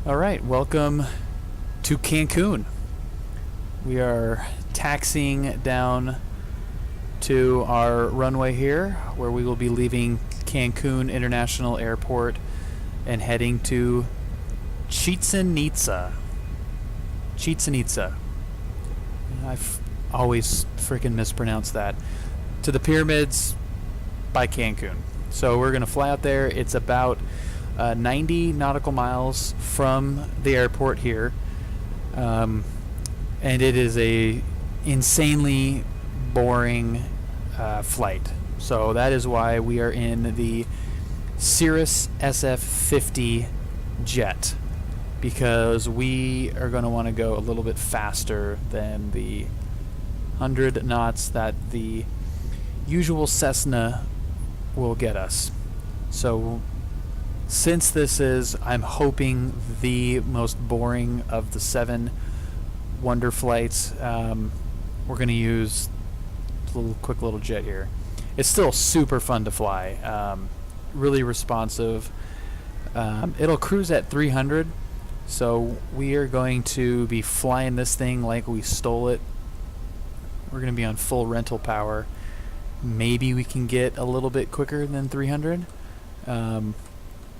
All right, welcome to Cancun. We are taxiing down to our runway here, where we will be leaving Cancun International Airport and heading to Chichen Itza. Chichen Itza. I've always freaking mispronounced that. To the pyramids by Cancun. So we're going to fly out there. It's about 90 nautical miles from the airport here, and it is a insanely boring flight. So that is why we are in the Cirrus SF50 jet, because we are going to want to go a little bit faster than the 100 knots that the usual Cessna will get us. So since this is, I'm hoping, the most boring of the 7 wonder flights, we're going to use a quick little jet here. It's still super fun to fly, really responsive. It'll cruise at 300, so we are going to be flying this thing like we stole it. We're going to be on full rental power. Maybe we can get a little bit quicker than 300.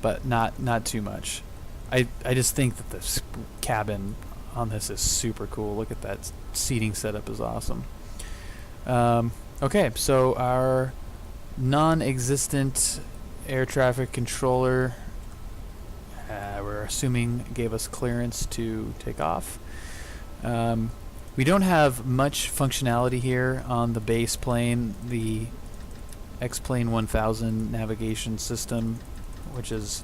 But not too much. I just think that the cabin on this is super cool. Look at that seating setup, is awesome. Okay, so our non-existent air traffic controller, we're assuming, gave us clearance to take off. We don't have much functionality here on the base plane. The X-Plane 1000 navigation system, which is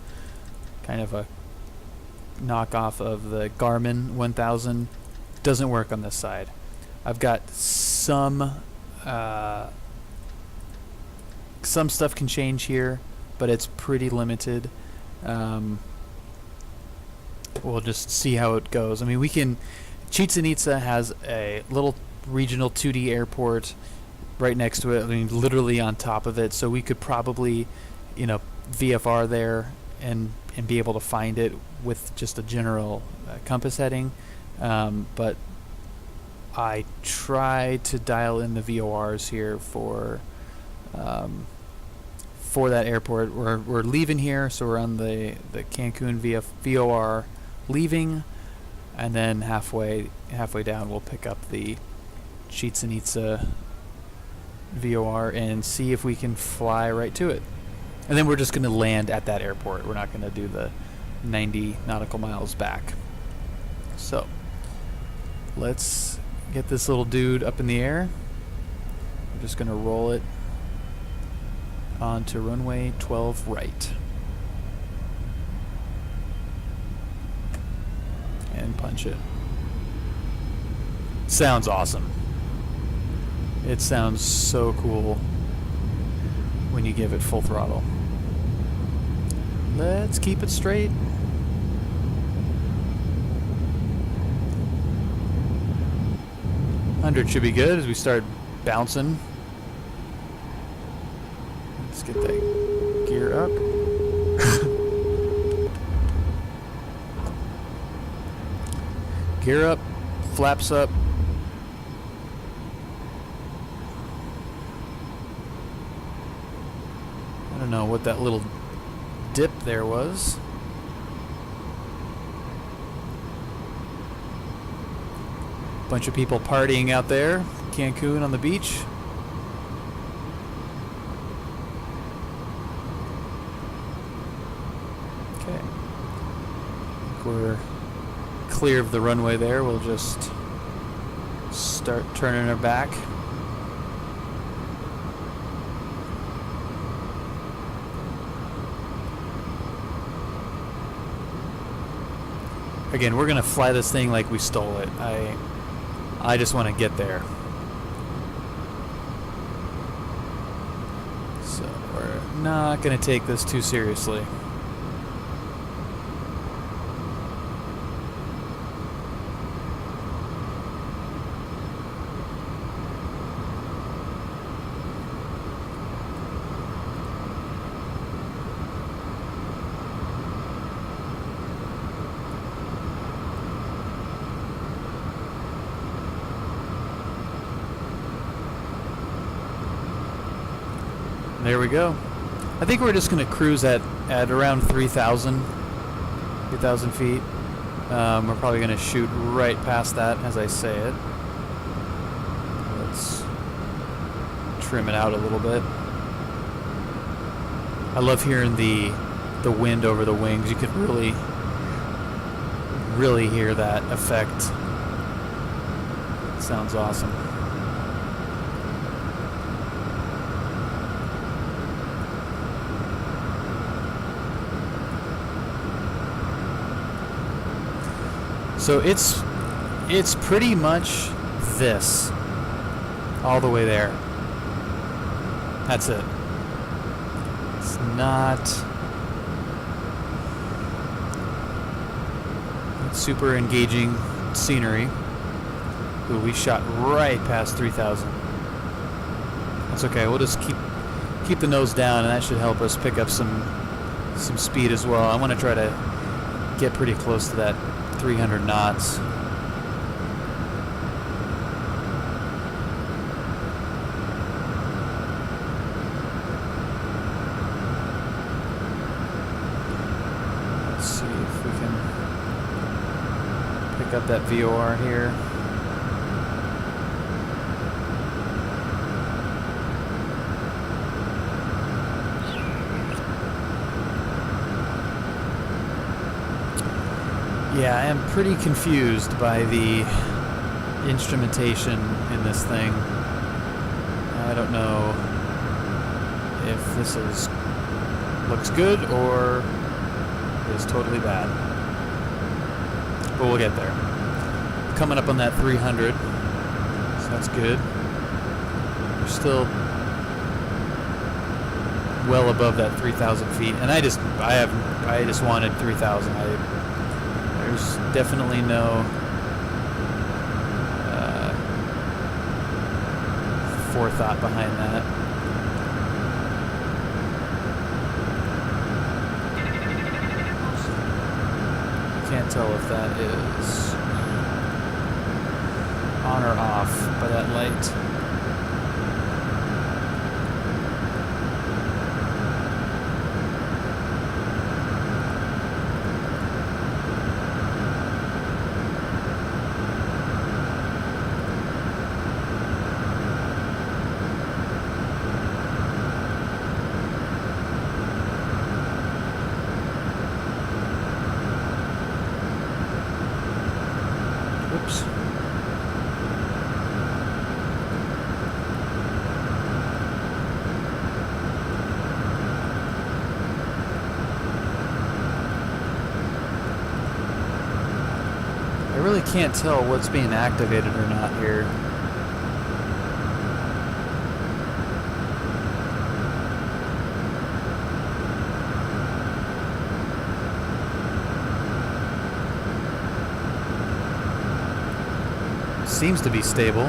kind of a knockoff of the Garmin 1000, doesn't work on this side. I've got some stuff can change here, but it's pretty limited. We'll just see how it goes. I mean, we can. Chichen Itza has a little regional 2D airport right next to it. I mean, literally on top of it. So we could probably, VFR there and be able to find it with just a general compass heading. But I tried to dial in the VORs here for that airport. We're leaving here, so we're on the Cancun VOR leaving, and then halfway down we'll pick up the Chichen Itza VOR and see if we can fly right to it. And then we're just going to land at that airport. We're not going to do the 90 nautical miles back. So let's get this little dude up in the air. We're just going to roll it onto runway 12 right. And punch it. Sounds awesome. It sounds so cool when you give it full throttle. Let's keep it straight. $100 should be good as we start bouncing. Let's get that gear up. Gear up, flaps up. I don't know what that little dip there was. Bunch of people partying out there, Cancun on the beach. Okay. I think we're clear of the runway there. We'll just start turning our back. Again, we're gonna fly this thing like we stole it. I just want to get there. So we're not gonna take this too seriously. There we go. I think we're just going to cruise at around 3,000 feet. We're probably going to shoot right past that as I say it. Let's trim it out a little bit. I love hearing the wind over the wings. You could really hear that effect. It sounds awesome. So it's pretty much this all the way there. That's it. It's not super engaging scenery. Ooh, we shot right past 3,000. That's okay. We'll just keep the nose down, and that should help us pick up some speed as well. I want to try to get pretty close to that 300 knots. Let's see if we can pick up that VOR here. Yeah, I am pretty confused by the instrumentation in this thing. I don't know if this looks good or is totally bad. But we'll get there. Coming up on that 300, so that's good. We're still well above that 3,000 feet, and I just wanted 3,000. There's definitely no forethought behind that. Can't tell if that is on or off by that light. Oops. I really can't tell what's being activated or not here. Seems to be stable.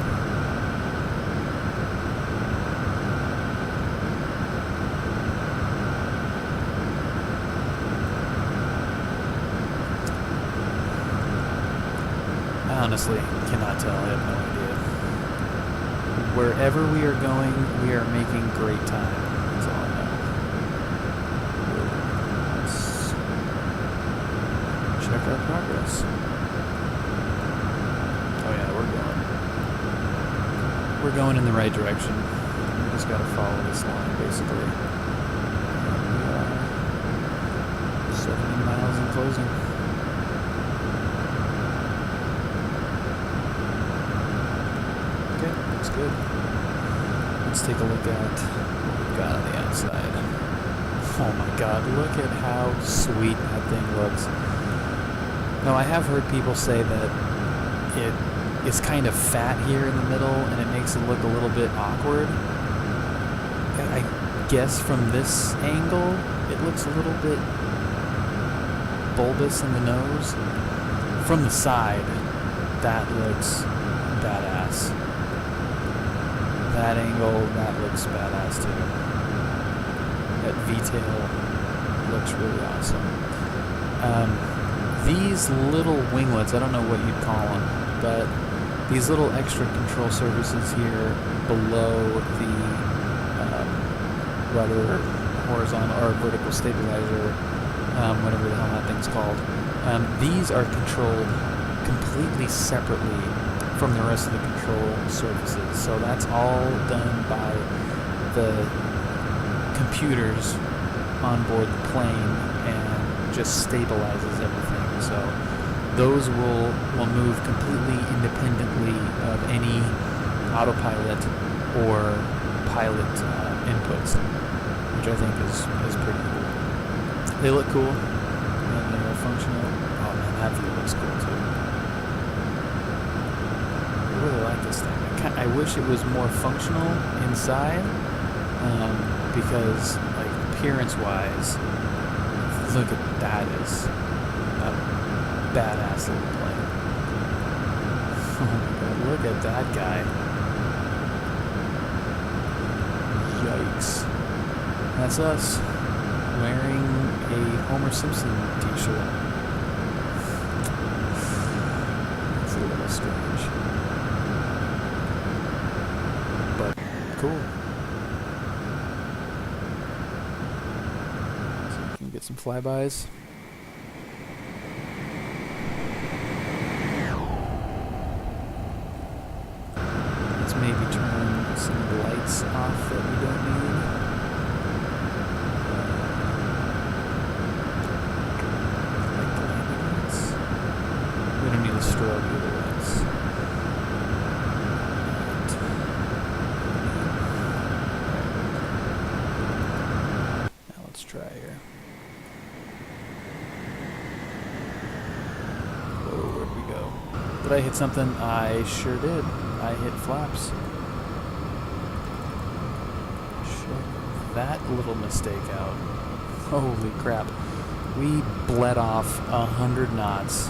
I honestly cannot tell. I have no idea. Wherever we are going, we are making great time. That's all I know. Let's check our progress. We're going in the right direction. We just gotta follow this line, basically. And we are 70 miles in closing. Okay, looks good. Let's take a look at what we've got on the outside. Oh my god, look at how sweet that thing looks. Now, I have heard people say that it's kind of fat here in the middle, and it makes it look a little bit awkward. I guess from this angle, it looks a little bit bulbous in the nose. From the side, that looks badass. That angle, that looks badass too. That V-tail looks really awesome. These little winglets, I don't know what you'd call them, but these little extra control surfaces here below rudder, horizontal or vertical stabilizer, whatever the hell that thing's called. These are controlled completely separately from the rest of the control surfaces. So that's all done by the computers on board the plane and just stabilizes everything. So those will move completely independently of any autopilot or pilot inputs, which I think is pretty cool. They look cool and they're functional. Oh man, that view looks cool too. I really like this thing. I wish it was more functional inside, because like appearance-wise, look at that is a badass little plane. Oh my god, look at that guy. Yikes. That's us wearing a Homer Simpson t-shirt. It's a little strange, but cool. So we can get some flybys. Let's maybe turn some of the lights off that we don't need. Like the landing lights. We don't need a strobe either. Lights. Now let's try here. Whoa, where'd we go? Did I hit something? I sure did. I hit flaps. Check that little mistake out. Holy crap. We bled off 100 knots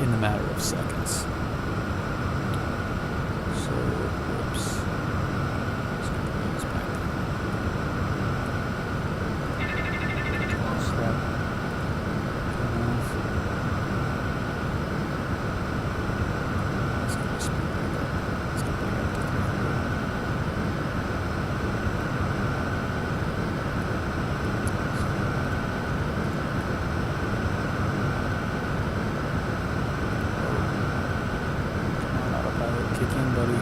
in a matter of seconds. So, whoops. Let's put those back. Oh, crap. Let's get the speed back up. Let's get back up to 300. Kick in, buddy.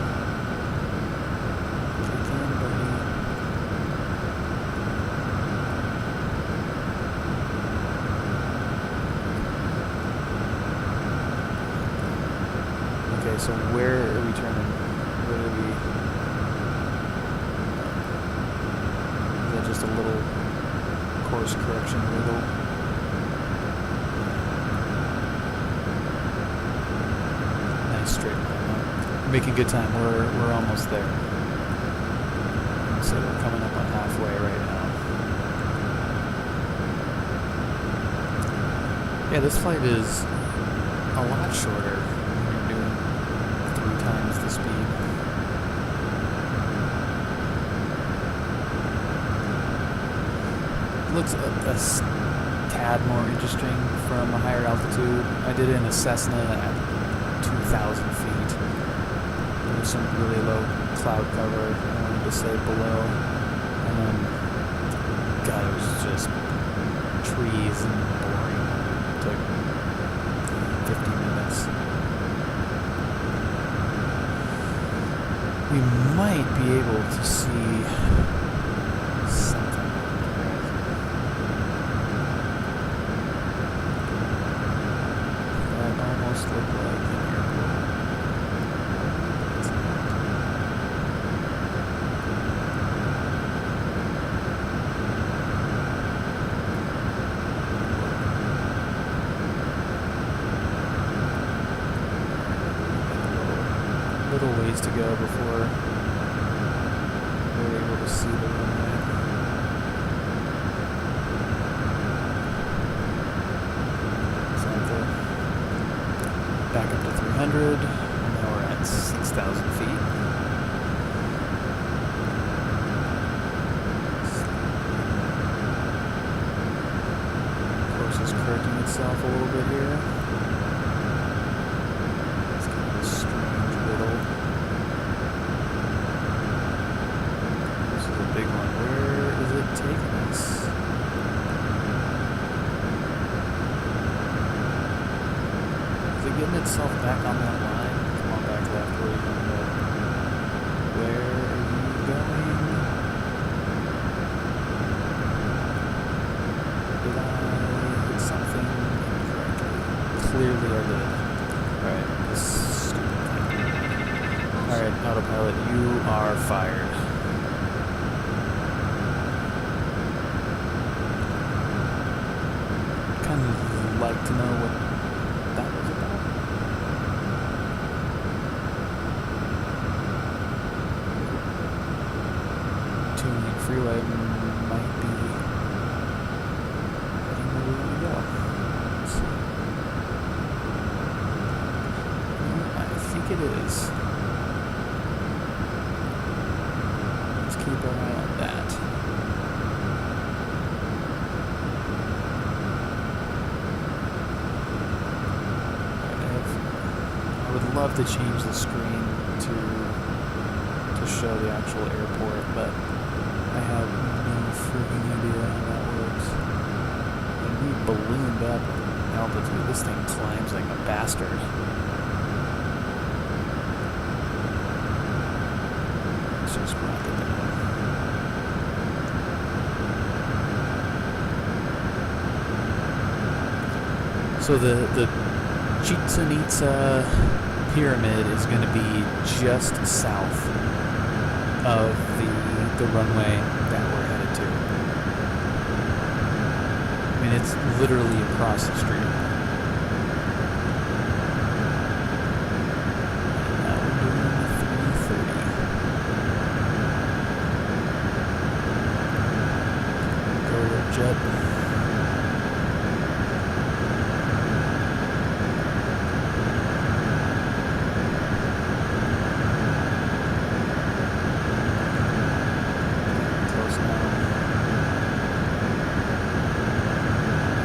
Kick in, buddy. Okay, so where are we turning? Where are we? Is that just a little course correction wiggle? Nice straight line. Making good time. We're almost there. So we're coming up on halfway right now. Yeah, this flight is a lot shorter when you're doing 3 times the speed. It looks a tad more interesting from a higher altitude. I did it in a Cessna at 2,000 feet. Some really low cloud cover, I wanted to say below. God, it was just trees and boring. It took 50 minutes. We might be able to see something on the horizon. That almost looked like an airport. Little ways to go before we're able to see the runway. So back up to 300, and now we're at 6,000 feet. Course is correcting itself a little bit here. It's kind of a strange riddle. This is a big getting itself back on that line. Come on back left. Where are you going to go? Where are you going? Did I hit something incorrectly? Clearly I did. Alright, this stupid thing. Alright, autopilot, you are fired. Kind of like to know what that was about. Two-lane freeway might be heading where we want to go. Let's see. I think it is. Let's keep our eye on that. I would love to change the screen to show the actual airport, but I have no freaking idea how that works. And we ballooned up altitude. This thing climbs like a bastard. Let's just rock it down. So the Chichen Itza pyramid is going to be just south of the runway that we're headed to. I mean, it's literally across the street. And now we're doing 330. Go with jet.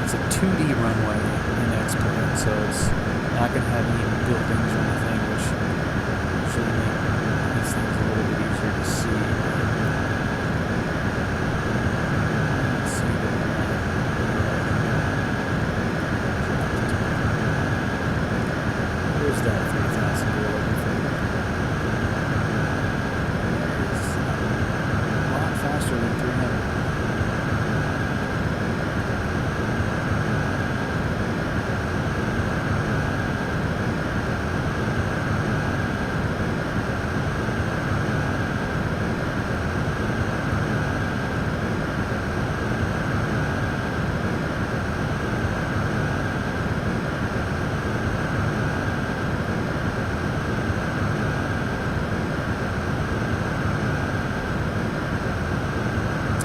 It's a 2D runway in X-Plane, so it's not going to have any buildings or anything, which should make these things a little bit easier to see. Let's see that I'm right. Where's that 3,000 we're looking for? It's a lot faster than 300.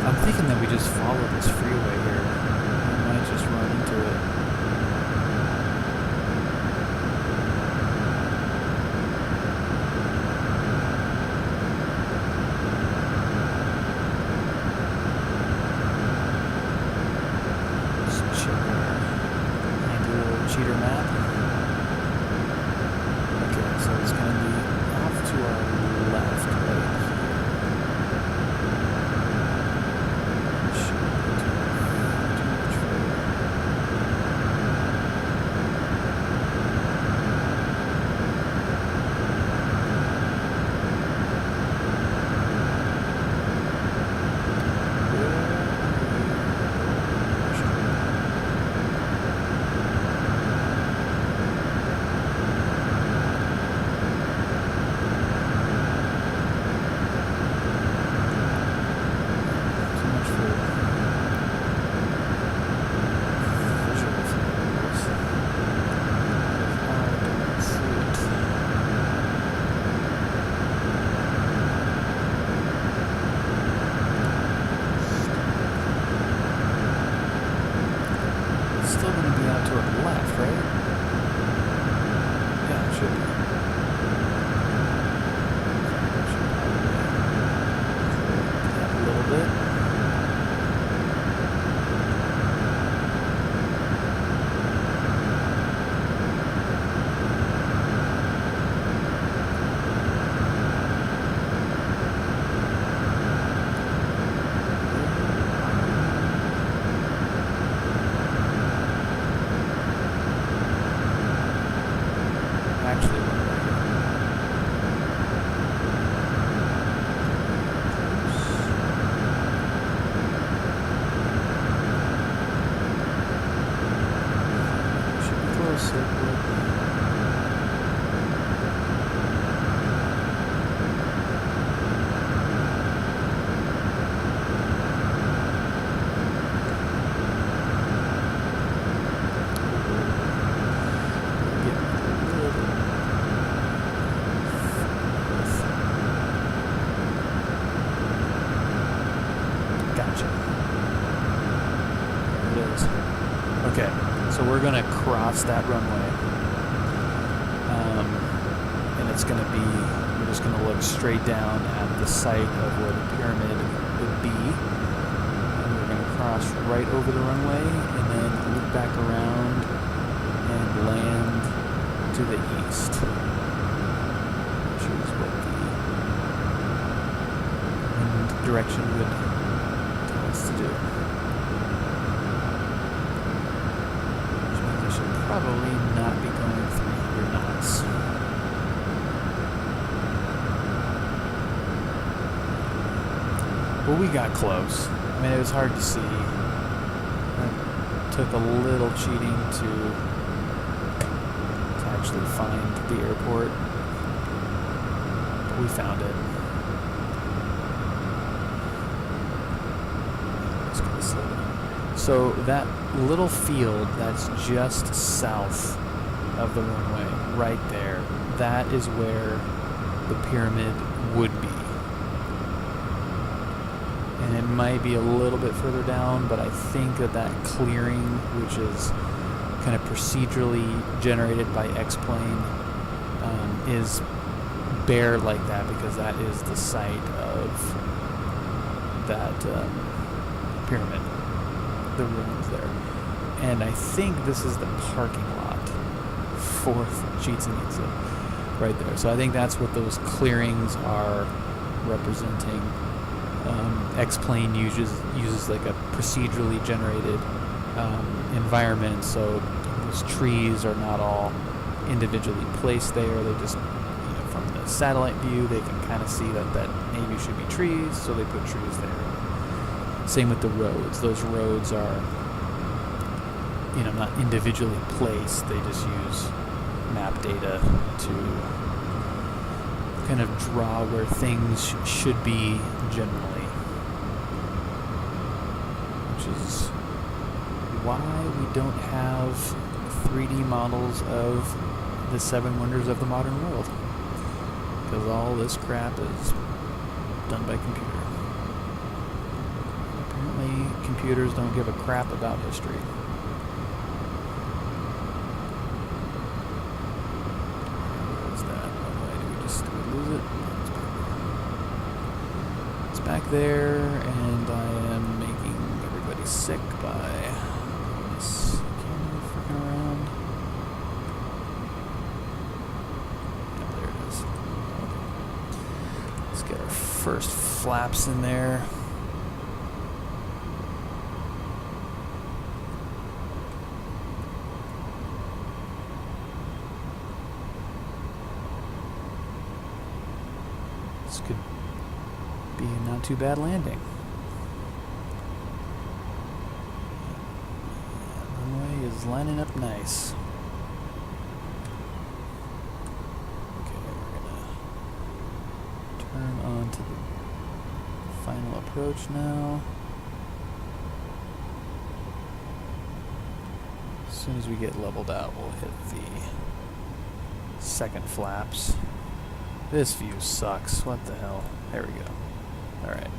I'm thinking that we just follow this freeway here. We might just run into it. Let's check our handy little cheater map. Okay, so it's going to be off to our left, right? Still going to be out to our left, right? Yeah, it should be. Should probably correct that a little bit. circle. Okay, so we're going to cross that runway, and it's going to be, we're just going to look straight down at the site of where the pyramid would be, and we're going to cross right over the runway, and then loop back around and land to the east, which is what the wind direction would tell us to do. Probably not be going 300 knots. Well, we got close. I mean, it was hard to see. It took a little cheating to actually find the airport, but we found it. Just gonna slow down. So that little field that's just south of the runway, right there, that is where the pyramid would be. And it might be a little bit further down, but I think that clearing, which is kind of procedurally generated by X-Plane, is bare like that because that is the site of that pyramid. The ruins there. And I think this is the parking lot for Chichen Itza right there. So I think that's what those clearings are representing. X-Plane uses like a procedurally generated environment, so those trees are not all individually placed there. They just, from the satellite view, they can kind of see that maybe should be trees, so they put trees there. Same with the roads. Those roads are, not individually placed. They just use map data to kind of draw where things should be generally. Which is why we don't have 3D models of the 7 wonders of the modern world. Because all this crap is done by computer. Computers don't give a crap about history. Where is that? Did we lose it? It's back there, and I am making everybody sick by this camera freaking around. Oh, there it is. Okay. Let's get our first flaps in there. This could be a not too bad landing. The runway is lining up nice. Okay, we're gonna turn on to the final approach now. As soon as we get leveled out, we'll hit the second flaps. This view sucks. What the hell? There we go. Alright.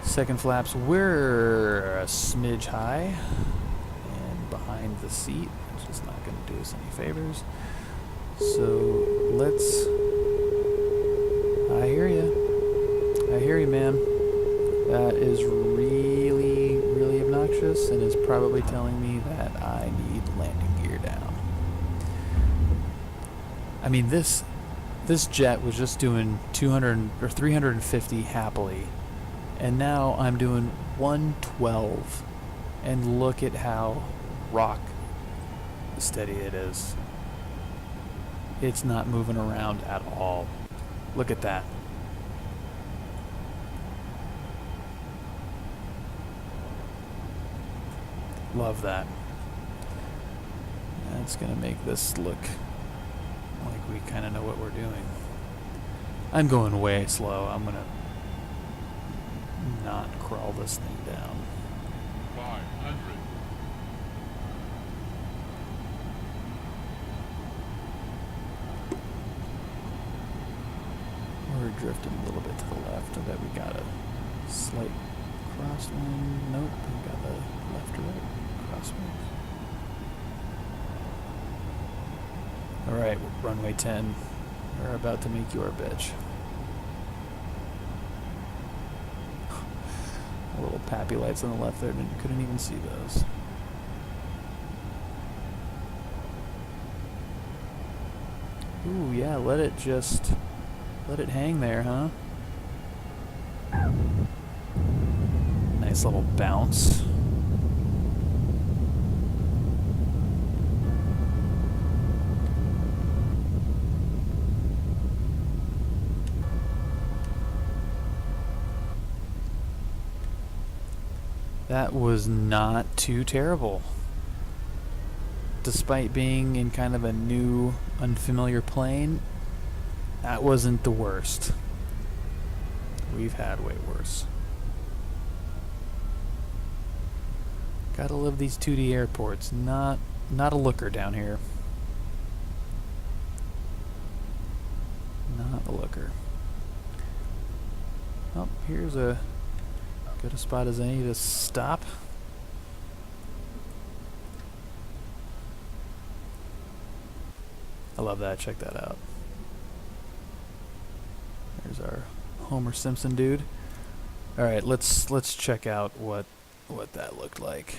Second flaps, we're a smidge high and behind the seat, which is not going to do us any favors. So let's... I hear you. I hear you, man. That is really, really obnoxious and is probably telling me that I need landing gear down. I mean, this jet was just doing 200 or 350 happily, and now I'm doing 112, and look at how rock steady it is. It's not moving around at all. Look at that. Love that. That's gonna make this look like we kind of know what we're doing. I'm going way slow. I'm gonna not crawl this thing down. 500. We're drifting a little bit to the left. I bet we got a slight crosswind. Nope, we got a left to right crosswind. Alright, runway 10. We're about to make you our bitch. Little pappy lights on the left there, couldn't even see those. Ooh, yeah, let it hang there, huh? Nice little bounce. That was not too terrible. Despite being in kind of a new, unfamiliar plane, that wasn't the worst. We've had way worse. Gotta love these 2D airports. Not a looker down here. Not a looker. Oh, here's a good a spot as any to stop. I love that. Check that out. There's our Homer Simpson dude. All right, let's check out what that looked like.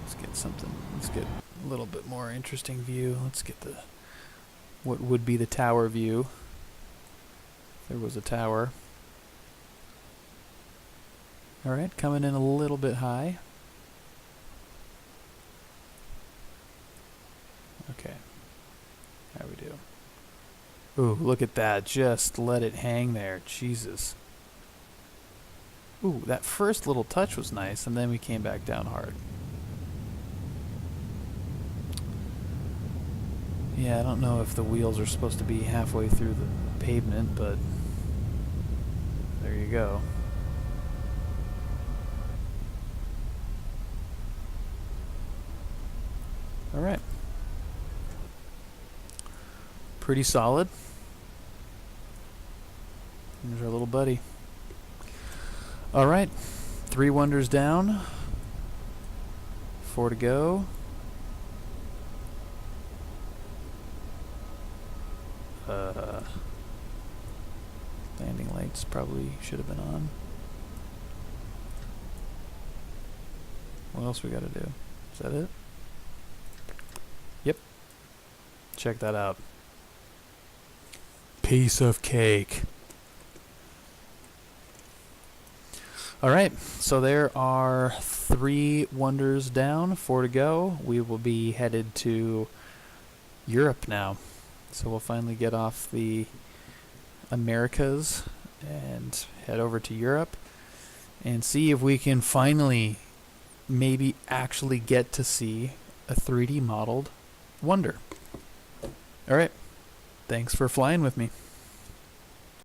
Let's get something. Let's get a little bit more interesting view. Let's get the what would be the tower view. There was a tower. All right, coming in a little bit high. Okay. How we do? Ooh, look at that. Just let it hang there. Jesus. Ooh, that first little touch was nice, and then we came back down hard. Yeah, I don't know if the wheels are supposed to be halfway through the pavement, but there you go. All right. Pretty solid. There's our little buddy. All right. 3 wonders down. 4 to go. Landing lights probably should have been on. What else we got to do? Is that it? Yep. Check that out. Piece of cake. All right, so there are 3 wonders down, 4 to go. We will be headed to Europe now. So we'll finally get off the Americas and head over to Europe and see if we can finally maybe actually get to see a 3D modeled wonder. All right. Thanks for flying with me.